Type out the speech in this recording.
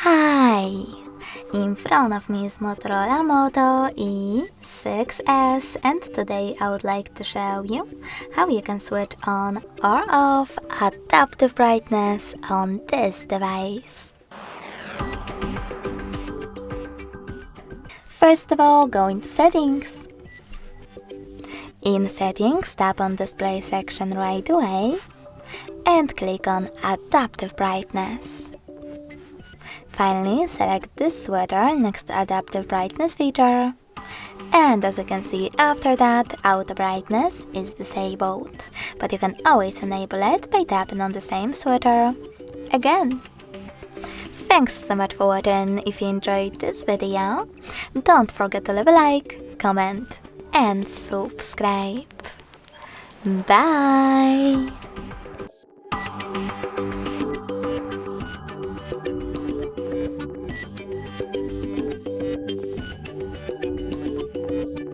Hi! In front of me is Motorola Moto E6S, and today I would like to show you how you can switch on or off adaptive brightness on this device. First of all, go into Settings. In Settings, tap on Display section right away and click on Adaptive Brightness. Finally, select this sweater next to Adaptive Brightness feature. And as you can see, after that, Auto Brightness is disabled, but you can always enable it by tapping on the same sweater again. Thanks so much for watching. If you enjoyed this video, don't forget to leave a like, comment and subscribe. Bye!